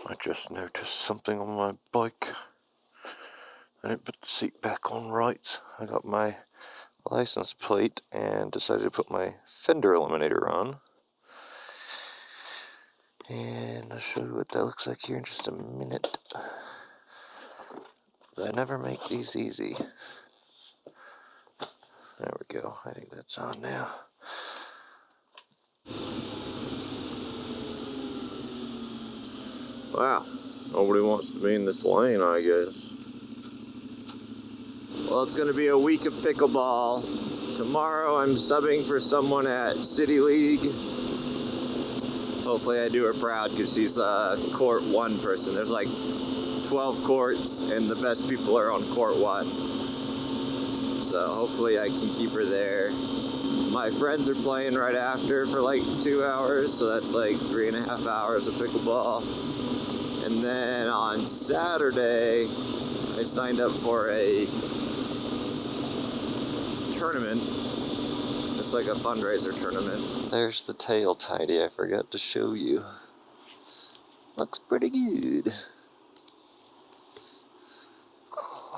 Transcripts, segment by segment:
I just noticed something on my bike. I didn't put the seat back on right. I got my license plate and decided to put my fender eliminator on. And I'll show you what that looks like here in just a minute. But I never make these easy. There we go. I think that's on now. Wow. Nobody wants to be in this lane, I guess. Well, it's going to be a week of pickleball. Tomorrow I'm subbing for someone at City League. Hopefully I do her proud because she's a court 1 person. There's like 12 courts and the best people are on court 1. So hopefully I can keep her there. My friends are playing right after for like 2 hours, so that's like 3.5 hours of pickleball. And then on Saturday, I signed up for a tournament. It's like a fundraiser tournament. There's the tail tidy I forgot to show you. Looks pretty good.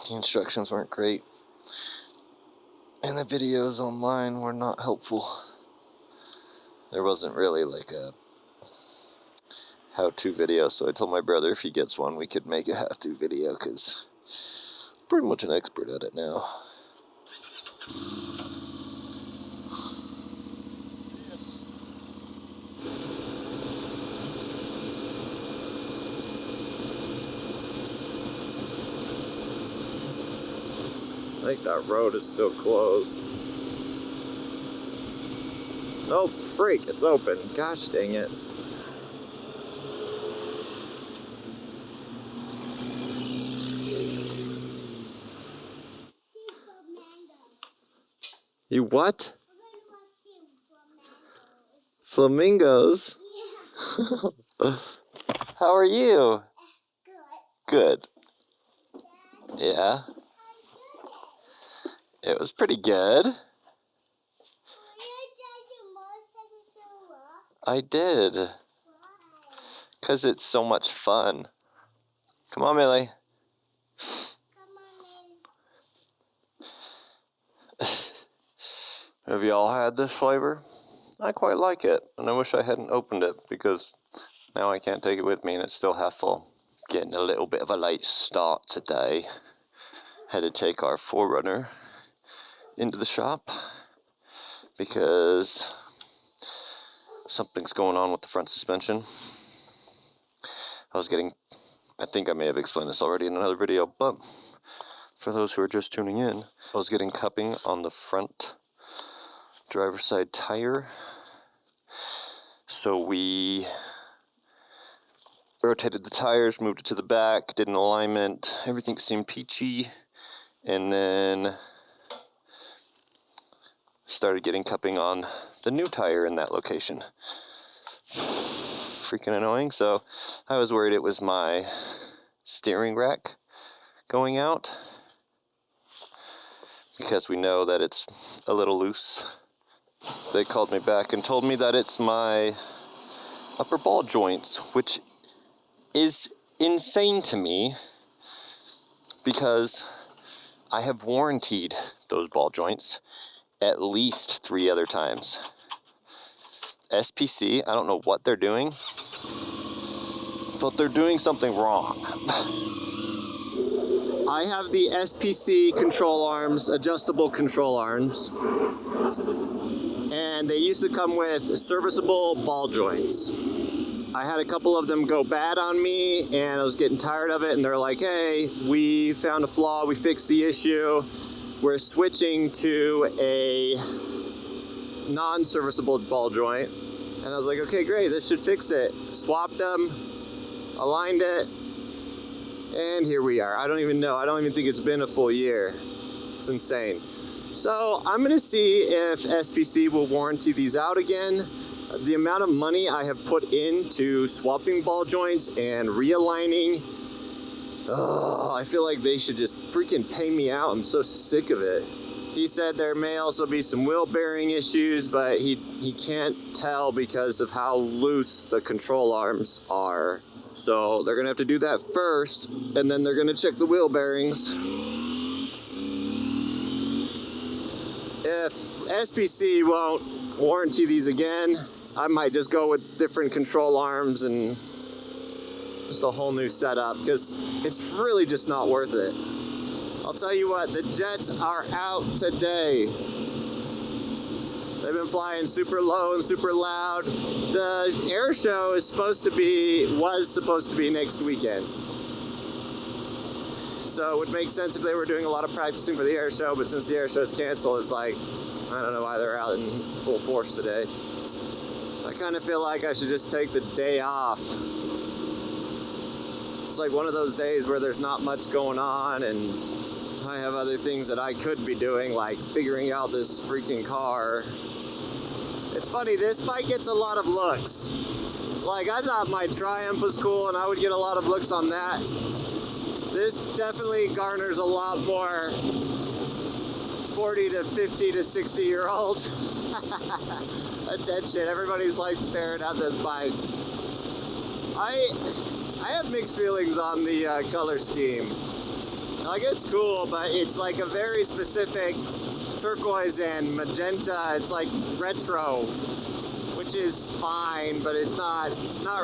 The instructions weren't great. And the videos online were not helpful. There wasn't really like a how-to video, so I told my brother if he gets one, we could make a how-to video, because I'm pretty much an expert at it now. I think that road is still closed. Oh, freak, it's open. Gosh dang it. You what? Flamingos? Yeah. How are you? Good. Good. Yeah. It was pretty good. I did. Why? 'Cause it's so much fun. Come on, Millie. Have you all had this flavor? I quite like it, and I wish I hadn't opened it because now I can't take it with me and it's still half full. Getting a little bit of a late start today. Had to take our 4Runner into the shop because something's going on with the front suspension. I think I may have explained this already in another video, but for those who are just tuning in, I was getting cupping on the front driver's side tire. So we rotated the tires, moved it to the back, did an alignment, everything seemed peachy, and then started getting cupping on the new tire in that location. Freaking annoying. So I was worried it was my steering rack going out, because we know that it's a little loose. They called me back and told me that it's my upper ball joints, which is insane to me because I have warrantied those ball joints at least 3 other times. SPC, I don't know what they're doing, but they're doing something wrong. I have the SPC control arms, adjustable control arms, and they used to come with serviceable ball joints. I had a couple of them go bad on me, and I was getting tired of it, and they're like, hey, we found a flaw, we fixed the issue, we're switching to a non-serviceable ball joint. And I was like, okay, great, this should fix it. Swapped them, aligned it, and here we are. I don't even think it's been a full year. It's insane. So I'm gonna see if SPC will warranty these out again. The amount of money I have put into swapping ball joints and realigning, I feel like they should just freaking pay me out. I'm so sick of it. He said there may also be some wheel bearing issues, but he can't tell because of how loose the control arms are. So they're gonna have to do that first, and then they're gonna check the wheel bearings. If SPC won't warranty these again, I might just go with different control arms and just a whole new setup, because it's really just not worth it. I'll tell you what, the jets are out today. They've been flying super low and super loud. The air show was supposed to be next weekend. So it would make sense if they were doing a lot of practicing for the air show, but since the air show is canceled, it's like, I don't know why they're out in full force today. I kind of feel like I should just take the day off. It's like one of those days where there's not much going on, and I have other things that I could be doing, like figuring out this freaking car. It's funny, this bike gets a lot of looks. Like, I thought my Triumph was cool and I would get a lot of looks on that. This definitely garners a lot more 40 to 50 to 60 year old attention. Everybody's like staring at this bike. I have mixed feelings on the color scheme. Like, it's cool, but it's like a very specific turquoise and magenta. It's like retro, which is fine, but it's not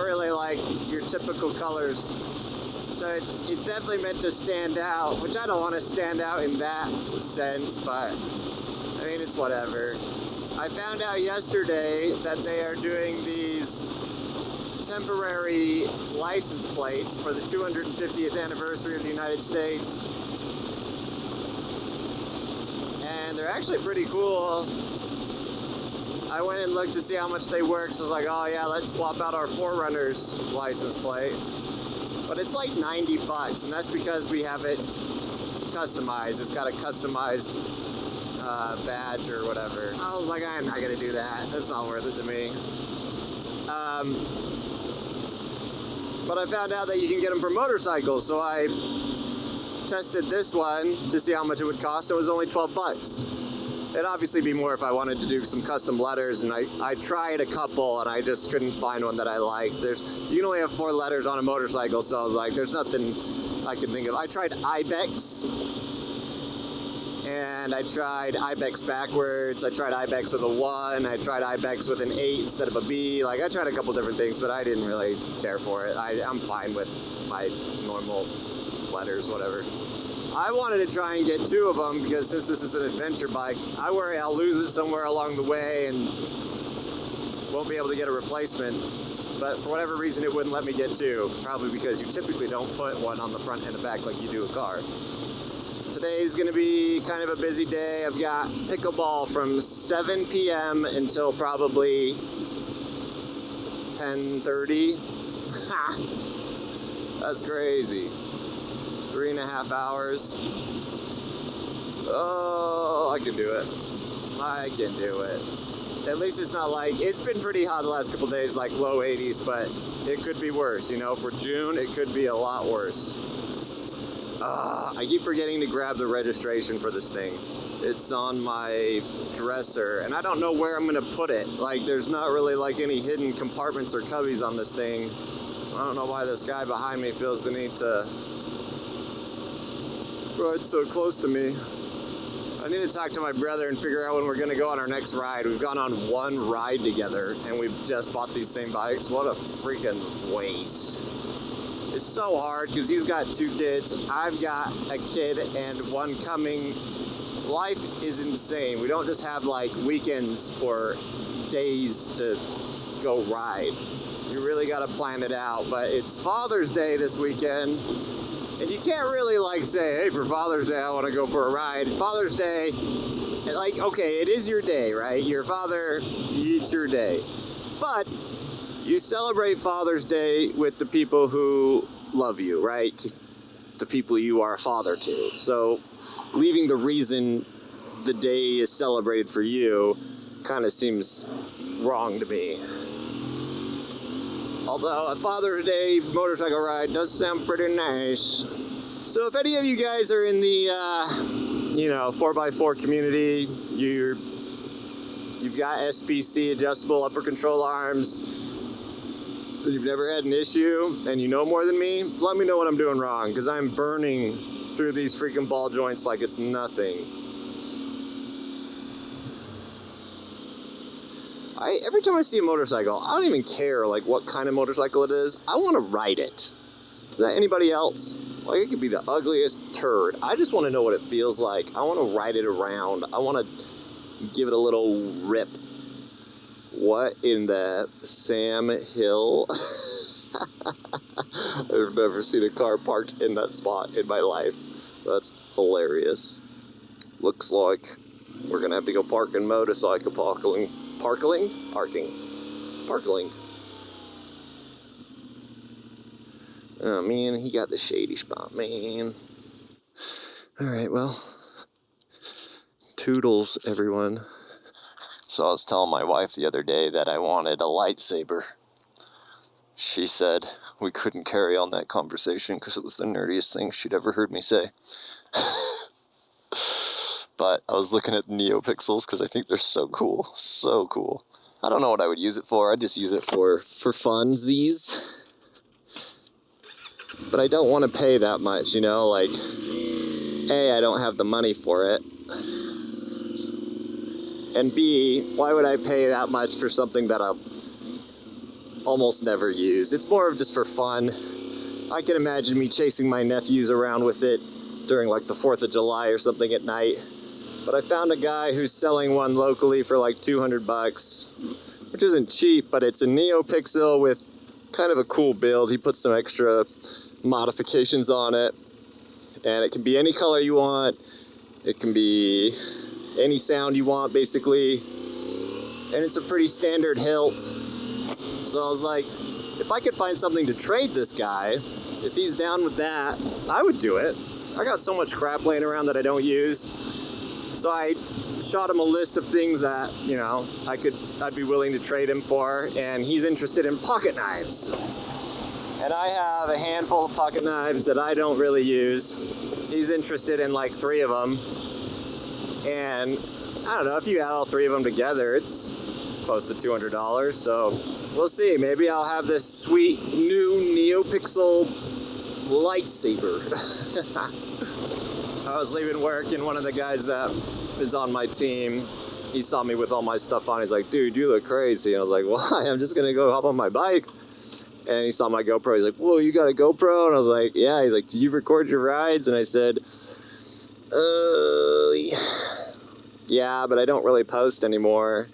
really like your typical colors. So it's definitely meant to stand out, which I don't want to stand out in that sense, but I mean, it's whatever. I found out yesterday that they are doing these temporary license plates for the 250th anniversary of the United States. And they're actually pretty cool. I went and looked to see how much they work, so I was like, oh yeah, let's swap out our 4Runner's license plate. But it's like $90, and that's because we have it customized. It's got a customized badge or whatever. I was like, I'm not gonna do that. That's not worth it to me. But I found out that you can get them for motorcycles, so I tested this one to see how much it would cost. It was only $12. It'd obviously be more if I wanted to do some custom letters, and I tried a couple and I just couldn't find one that I liked. You can only have 4 letters on a motorcycle, so I was like, there's nothing I could think of. I tried Ibex, and I tried Ibex backwards. I tried Ibex with a 1. I tried Ibex with an 8 instead of a B. Like, I tried a couple different things, but I didn't really care for it. I'm fine with my normal letters, whatever. I wanted to try and get 2 of them, because since this is an adventure bike, I worry I'll lose it somewhere along the way and won't be able to get a replacement. But for whatever reason, it wouldn't let me get 2. Probably because you typically don't put one on the front and the back like you do a car. Today's going to be kind of a busy day. I've got pickleball from 7 p.m. until probably 10:30. Ha! That's crazy. 3.5 hours. Oh, I can do it. I can do it. At least it's not like, it's been pretty hot the last couple days, like low 80s, but it could be worse. You know, for June, it could be a lot worse. I keep forgetting to grab the registration for this thing. It's on my dresser, and I don't know where I'm going to put it. Like, there's not really like any hidden compartments or cubbies on this thing. I don't know why this guy behind me feels the need to ride so close to me. I need to talk to my brother and figure out when we're going to go on our next ride. We've gone on 1 ride together, and we've just bought these same bikes. What a freaking waste. It's so hard because he's got 2 kids. I've got a kid and 1 coming. Life is insane. We don't just have like weekends or days to go ride. You really got to plan it out. But it's Father's Day this weekend, and you can't really like say, hey, for Father's Day I want to go for a ride. Father's Day, like, okay, it is your day, right? Your father, it's your day. But you celebrate Father's Day with the people who love you, right? The people you are a father to. So leaving the reason the day is celebrated for you kind of seems wrong to me. Although a Father's Day motorcycle ride does sound pretty nice. So if any of you guys are in the 4x4 community, you've got SPC adjustable upper control arms, If you've never had an issue and you know more than me, let me know what I'm doing wrong, because I'm burning through these freaking ball joints like it's nothing. Every time I see a motorcycle, I don't even care like what kind of motorcycle it is. I want to ride it. Is that anybody else? Like, it could be the ugliest turd. I just want to know what it feels like. I want to ride it around. I want to give it a little rip. What in the Sam Hill? I've never seen a car parked in that spot in my life. That's hilarious. Looks like we're gonna have to go parking motorcycle parking. Oh man, he got the shady spot, man. Alright, well, toodles, everyone. So I was telling my wife the other day that I wanted a lightsaber. She said we couldn't carry on that conversation because it was the nerdiest thing she'd ever heard me say. But I was looking at NeoPixels because I think they're so cool. So cool. I don't know what I would use it for. I'd just use it for funsies. But I don't want to pay that much, you know? Like, A, I don't have the money for it. And B, why would I pay that much for something that I'll almost never use? It's more of just for fun. I can imagine me chasing my nephews around with it during like the 4th of July or something at night. But I found a guy who's selling one locally for like $200, which isn't cheap, but it's a NeoPixel with kind of a cool build. He put some extra modifications on it, and it can be any color you want. It can be any sound you want, basically, and it's a pretty standard hilt. So I was like, if I could find something to trade this guy, if he's down with that, I would do it. I got so much crap laying around that I don't use. So I shot him a list of things that, you know, I'd be willing to trade him for, and he's interested in pocket knives. And I have a handful of pocket knives that I don't really use. He's interested in like 3 of them. And I don't know, if you add all 3 of them together, it's close to $200. So we'll see. Maybe I'll have this sweet new NeoPixel lightsaber. I was leaving work, and one of the guys that is on my team, he saw me with all my stuff on. He's like, dude, you look crazy. And I was like, why? I'm just going to go hop on my bike. And he saw my GoPro. He's like, whoa, you got a GoPro? And I was like, yeah. He's like, do you record your rides? And I said, yeah, but I don't really post anymore.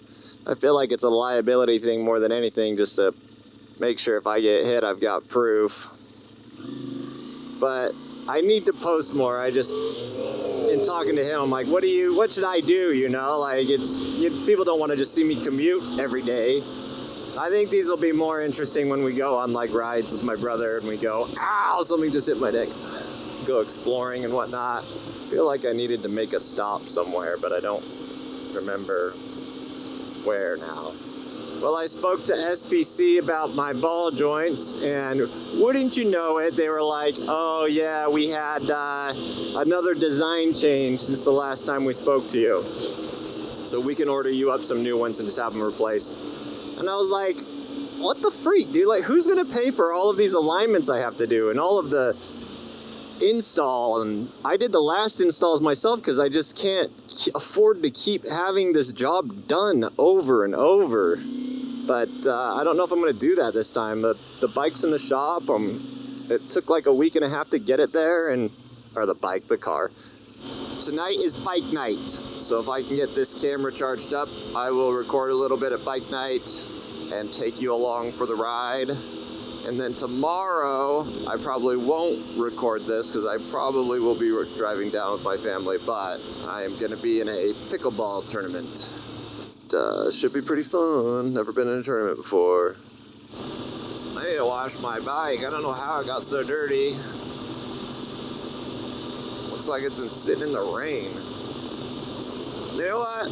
I feel like it's a liability thing more than anything, just to make sure if I get hit, I've got proof. But I need to post more. I just, in talking to him, I'm like, what should I do, you know? Like, people don't want to just see me commute every day. I think these will be more interesting when we go on, like, rides with my brother, and we go, ow, something just hit my neck. Go exploring and whatnot. I feel like I needed to make a stop somewhere, but I don't remember where now. Well, I spoke to SPC about my ball joints, and wouldn't you know it, they were like, oh yeah, we had another design change since the last time we spoke to you. So we can order you up some new ones and just have them replaced. And I was like, what the freak, dude? Like, who's gonna pay for all of these alignments I have to do and all of the install? And I did the last installs myself because I just can't afford to keep having this job done over and over. But I don't know if I'm going to do that this time. The bike's in the shop. It took like a week and a half to get it there, the car. Tonight is bike night. So if I can get this camera charged up, I will record a little bit at bike night and take you along for the ride. And then tomorrow, I probably won't record this because I probably will be driving down with my family, but I am going to be in a pickleball tournament. Should be pretty fun. Never been in a tournament before. I need to wash my bike. I don't know how it got so dirty. Looks like it's been sitting in the rain. You know what?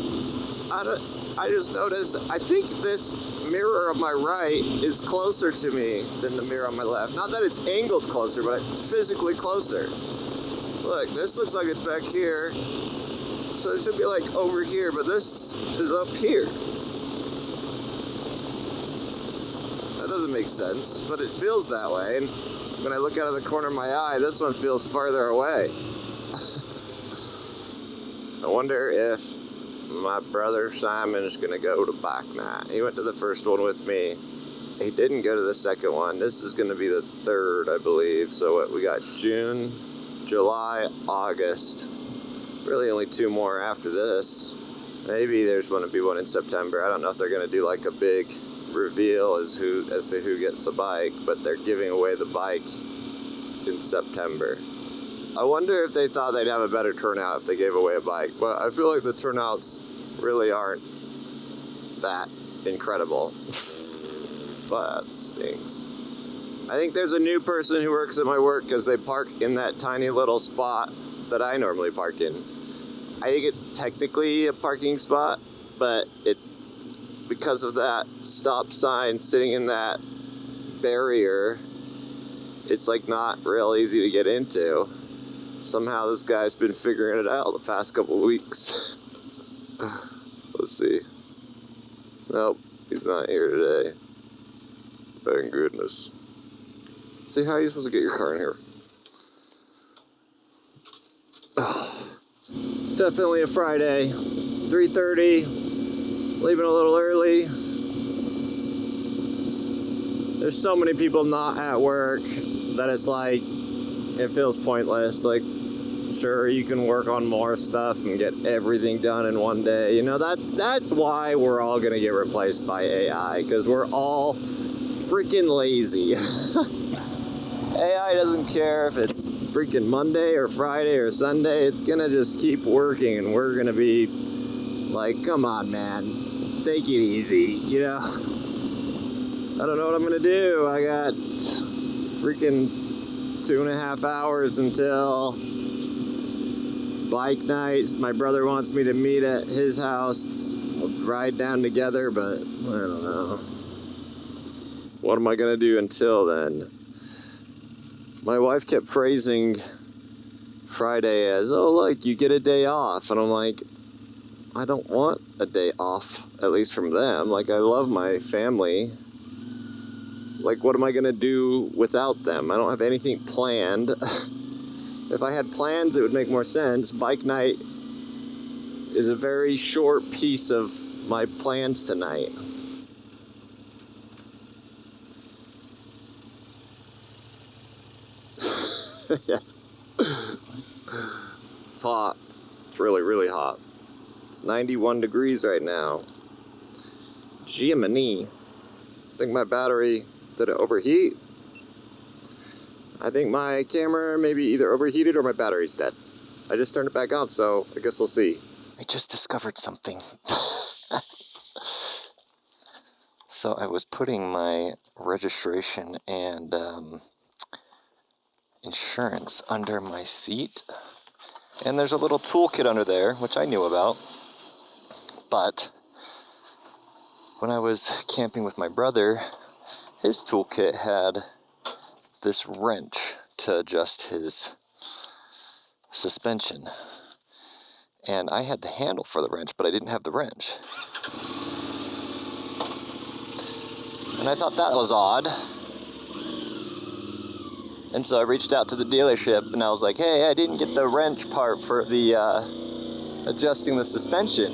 I just noticed, I think this mirror on my right is closer to me than the mirror on my left. Not that it's angled closer, but physically closer. Look, this looks like it's back here. So it should be like over here, but this is up here. That doesn't make sense, but it feels that way. And when I look out of the corner of my eye, this one feels farther away. I wonder if my brother Simon's gonna go to bike night. He went to the first one with me. He didn't go to the second one. This is gonna be the third, I believe. So what, we got June, July, August. Really only 2 more after this. Maybe there's gonna be one in September. I don't know if they're gonna do like a big reveal as to who gets the bike, but they're giving away the bike in September. I wonder if they thought they'd have a better turnout if they gave away a bike, but I feel like the turnouts really aren't that incredible. But that stinks. I think there's a new person who works at my work because they park in that tiny little spot that I normally park in. I think it's technically a parking spot, but because of that stop sign sitting in that barrier, it's like not real easy to get into. Somehow this guy's been figuring it out the past couple weeks. Let's see. Nope, he's not here today. Thank goodness. See, how are you supposed to get your car in here? Definitely a Friday. 3:30. Leaving a little early. There's so many people not at work that it's like, it feels pointless. Like, sure, you can work on more stuff and get everything done in one day. You know, that's why we're all gonna get replaced by AI, because we're all freaking lazy. AI doesn't care if it's freaking Monday or Friday or Sunday. It's gonna just keep working, and we're gonna be like, come on, man, take it easy, you know? I don't know what I'm gonna do. I got freaking 2.5 hours until bike night. My brother wants me to meet at his house. We'll ride down together, but I don't know. What am I gonna do until then? My wife kept phrasing Friday as, oh, look, you get a day off. And I'm like, I don't want a day off, at least from them. Like, I love my family. Like, what am I gonna do without them? I don't have anything planned. If I had plans, it would make more sense. Bike night is a very short piece of my plans tonight. Yeah. It's hot. It's really, really hot. It's 91 degrees right now. Jiminy. I think my battery, did it overheat? I think my camera maybe either overheated or my battery's dead. I just turned it back on, so I guess we'll see. I just discovered something. So I was putting my registration and insurance under my seat, and there's a little toolkit under there, which I knew about, but when I was camping with my brother, his toolkit had this wrench to adjust his suspension, and I had the handle for the wrench, but I didn't have the wrench, and I thought that was odd. And so I reached out to the dealership and I was like, hey, I didn't get the wrench part for the adjusting the suspension.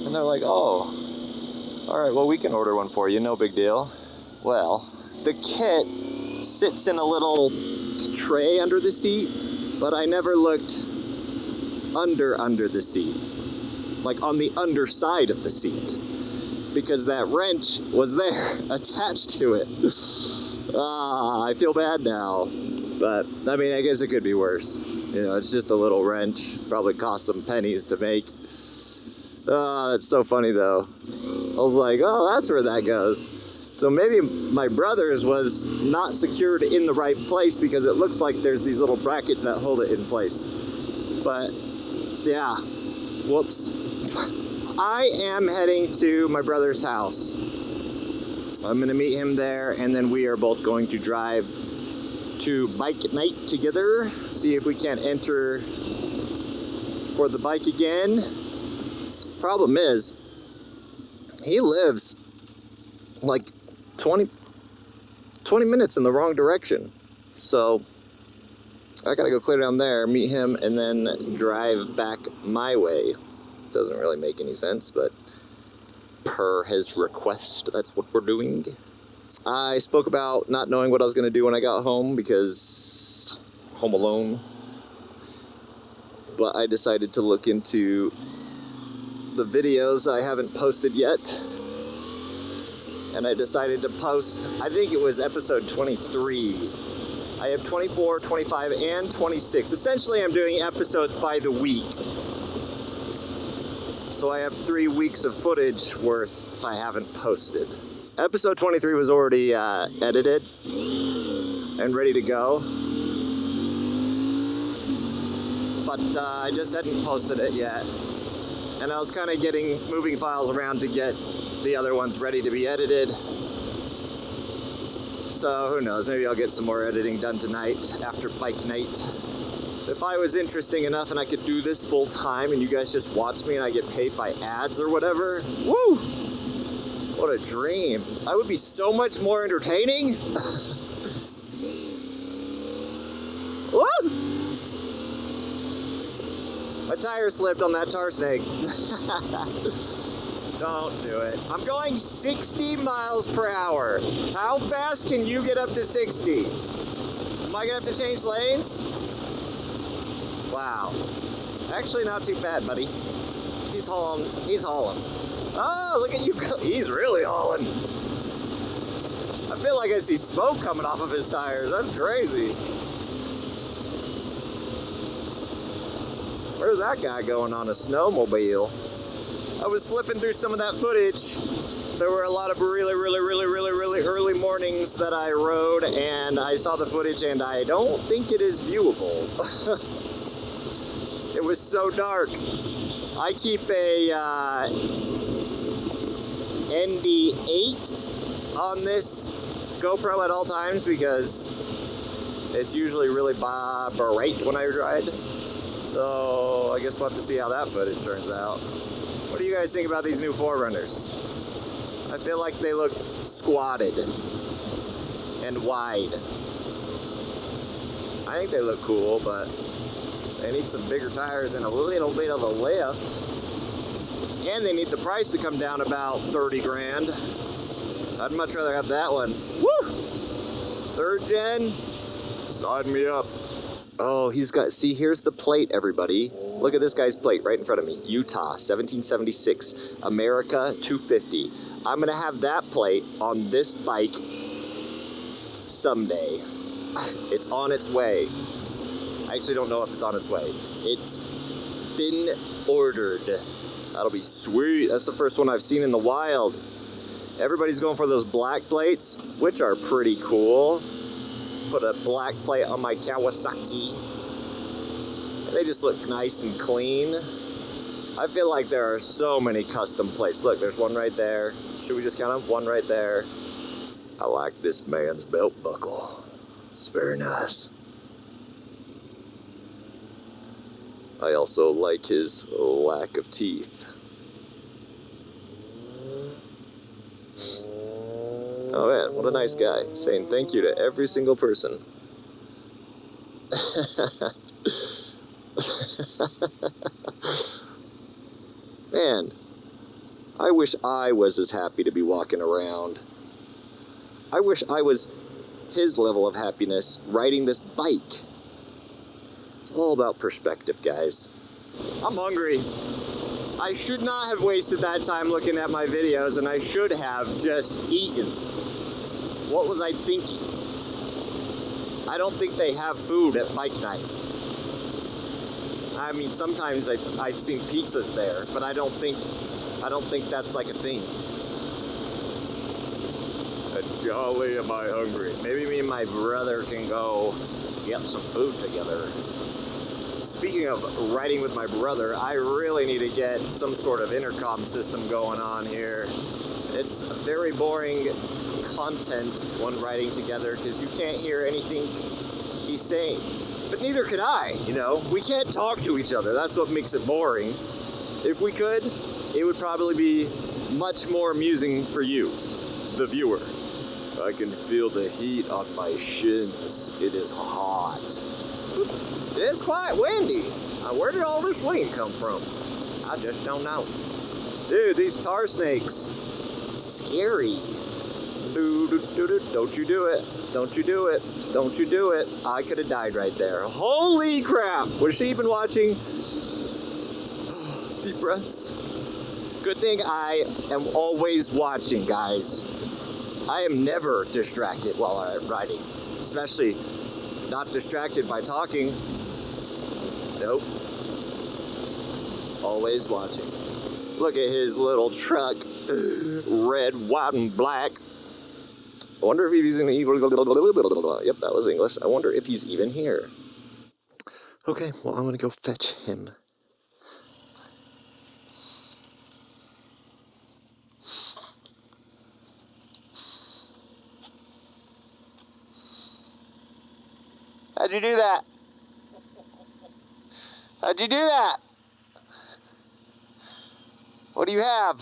And they're like, oh, all right, well, we can order one for you, no big deal. Well, the kit sits in a little tray under the seat, but I never looked under the seat, like on the underside of the seat, because that wrench was there attached to it. I feel bad now, but I mean, I guess it could be worse. You know, it's just a little wrench, probably cost some pennies to make. That's so funny though. I was like, oh, that's where that goes. So maybe my brother's was not secured in the right place because it looks like there's these little brackets that hold it in place. But yeah, whoops. I am heading to my brother's house. I'm going to meet him there, and then we are both going to drive to bike night together, see if we can't enter for the bike again. Problem is, he lives like 20 20 minutes in the wrong direction. So I gotta go clear down there, meet him, and then drive back my way. Doesn't really make any sense, but per his request, that's what we're doing. I spoke about not knowing what I was going to do when I got home because home alone. But I decided to look into the videos I haven't posted yet. And I decided to post, I think it was episode 23. I have 24, 25, and 26. Essentially, I'm doing episodes by the week. So I have 3 weeks of footage worth I haven't posted. Episode 23 was already edited and ready to go. But I just hadn't posted it yet. And I was kind of moving files around to get the other ones ready to be edited. So who knows, maybe I'll get some more editing done tonight after bike night. If I was interesting enough and I could do this full time and you guys just watch me and I get paid by ads or whatever, woo! What a dream. I would be so much more entertaining. Woo! My tire slipped on that tar snake. Don't do it. I'm going 60 miles per hour. How fast can you get up to 60? Am I gonna have to change lanes? Wow. Actually, not too bad, buddy. He's hauling. Oh, look at you go. He's really hauling. I feel like I see smoke coming off of his tires. That's crazy. Where's that guy going on a snowmobile? I was flipping through some of that footage. There were a lot of really early mornings that I rode, and I saw the footage, and I don't think it is viewable. It was so dark. I keep a ND8 on this GoPro at all times because it's usually really bright when I ride. So I guess we'll have to see how that footage turns out. What do you guys think about these new 4Runners? I feel like they look squatted and wide. I think they look cool, but they need some bigger tires and a little bit of a lift. And they need the price to come down about 30 grand. I'd much rather have that one. Woo! 3rd gen? Sign me up. Oh, see, here's the plate, everybody. Look at this guy's plate right in front of me. Utah, 1776, America 250. I'm gonna have that plate on this bike someday. It's on its way. I actually don't know if it's on its way. It's been ordered. That'll be sweet. That's the first one I've seen in the wild. Everybody's going for those black plates, which are pretty cool. Put a black plate on my Kawasaki. They just look nice and clean. I feel like there are so many custom plates. Look, there's one right there. Should we just count them? One right there. I like this man's belt buckle. It's very nice. I also like his lack of teeth. Oh man, what a nice guy, saying thank you to every single person. Man, I wish I was as happy to be walking around. I wish I was his level of happiness riding this bike. It's all about perspective, guys. I'm hungry. I should not have wasted that time looking at my videos, and I should have just eaten. What was I thinking? I don't think they have food at bike night. I mean, sometimes I've seen pizzas there, but I don't think that's like a thing. Golly, am I hungry. Maybe me and my brother can go get some food together. Speaking of riding with my brother, I really need to get some sort of intercom system going on here. It's very boring content when riding together because you can't hear anything he's saying. But neither can I, you know? We can't talk to each other. That's what makes it boring. If we could, it would probably be much more amusing for you, the viewer. I can feel the heat on my shins. It is hot. It's quite windy. Where did all this wind come from? I just don't know. Dude, these tar snakes. Scary. Don't you do it. Don't you do it. Don't you do it. I could have died right there. Holy crap. Was she even watching? Deep breaths. Good thing I am always watching, guys. I am never distracted while I'm riding. Especially not distracted by talking. Nope. Always watching. Look at his little truck. Red, white, and black. I wonder if he's even... Yep, that was English. I wonder if he's even here. Okay, well, I'm going to go fetch him. How'd you do that? How'd you do that? What do you have?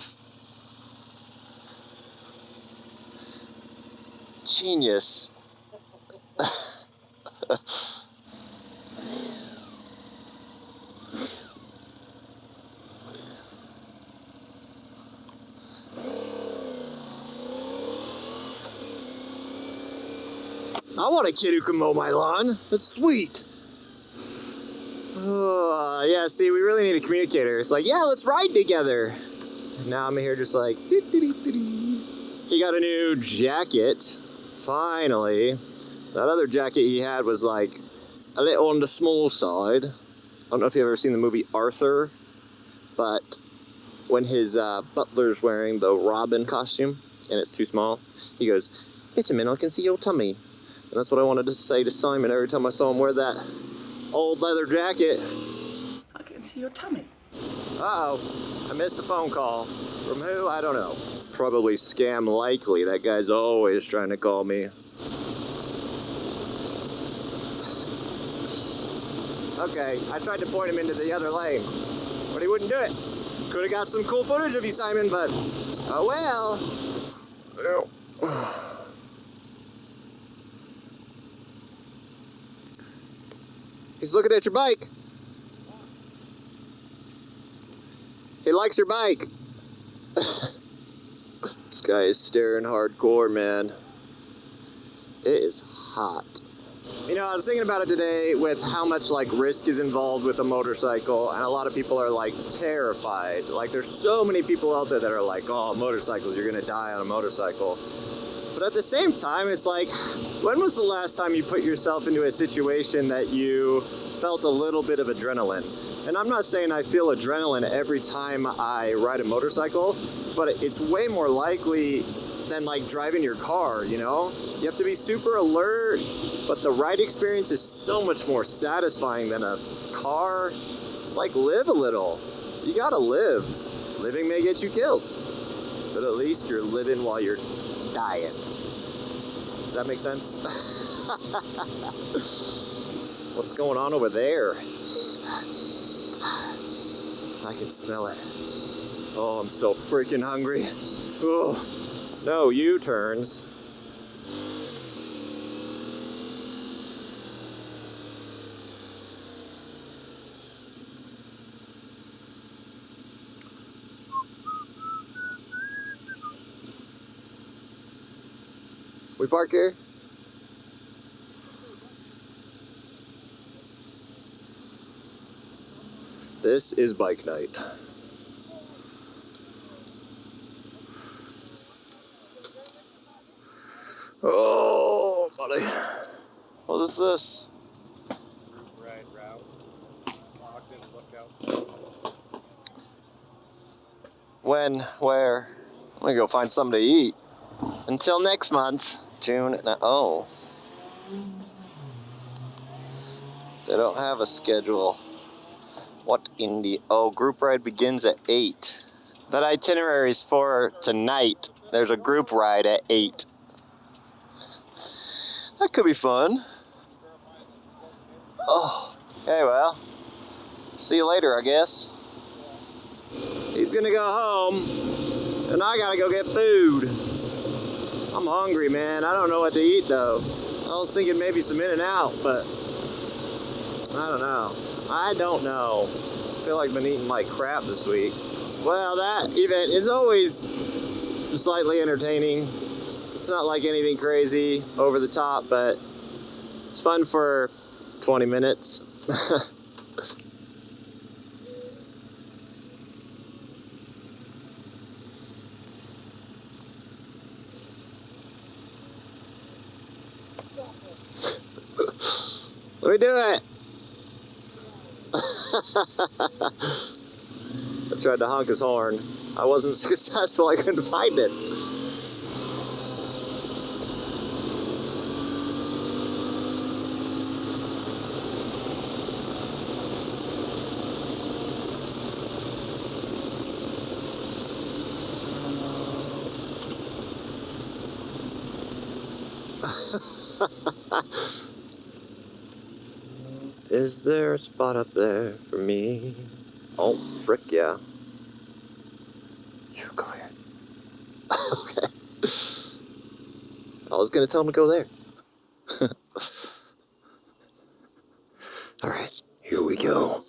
Genius. I want a kid who can mow my lawn. That's sweet. Yeah, see, we really need a communicator. It's like, yeah, let's ride together. Now I'm here just like, he got a new jacket. Finally. That other jacket he had was like a little on the small side. I don't know if you've ever seen the movie Arthur, but when his butler's wearing the Robin costume and it's too small, he goes, "Vitamin, I can see your tummy." And that's what I wanted to say to Simon every time I saw him wear that old leather jacket. I can see your tummy. Uh-oh, I missed a phone call. From who? I don't know. Probably scam likely. That guy's always trying to call me. Okay, I tried to point him into the other lane, but he wouldn't do it. Could have got some cool footage of you, Simon, but oh well. He's looking at your bike. He likes your bike. This guy is staring hardcore, man. It is hot. You know, I was thinking about it today with how much like risk is involved with a motorcycle, and a lot of people are like terrified. Like there's so many people out there that are like, oh, motorcycles, you're gonna die on a motorcycle. But at the same time, it's like, when was the last time you put yourself into a situation that you felt a little bit of adrenaline? And I'm not saying I feel adrenaline every time I ride a motorcycle, but it's way more likely than like driving your car, you know? You have to be super alert, but the ride experience is so much more satisfying than a car. It's like live a little. You gotta live. Living may get you killed, but at least you're living while you're dying. Does that make sense? What's going on over there? I can smell it. Oh, I'm so freaking hungry. Oh, no U-turns. We park here? This is bike night. Oh, buddy. What is this? Ride route. Locked in lookout. When? Where? I'm gonna go find something to eat. Until next month. June. Oh. They don't have a schedule. What in the... Oh, group ride begins at 8. That itinerary is for tonight. There's a group ride at 8. That could be fun. Oh. Okay, well. See you later, I guess. He's gonna go home. And I gotta go get food. I'm hungry, man. I don't know what to eat though. I was thinking maybe some In-N-Out, but I don't know. I don't know. I feel like I've been eating like crap this week. Well, that event is always slightly entertaining. It's not like anything crazy, over the top, but it's fun for 20 minutes. Let me do it. I tried to honk his horn. I wasn't successful. I couldn't find it. Is there a spot up there for me? Oh, frick yeah. You go here. Okay. I was gonna tell him to go there. Alright, here we go.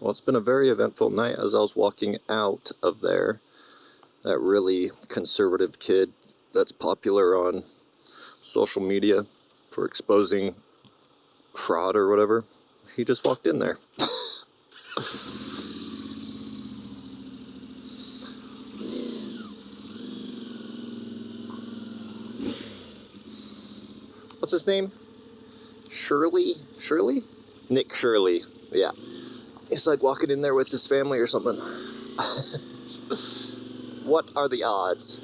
Well, it's been a very eventful night as I was walking out of there. That really conservative kid that's popular on social media for exposing fraud or whatever, he just walked in there. What's his name? Shirley? Nick Shirley. Yeah. He's like walking in there with his family or something. What are the odds?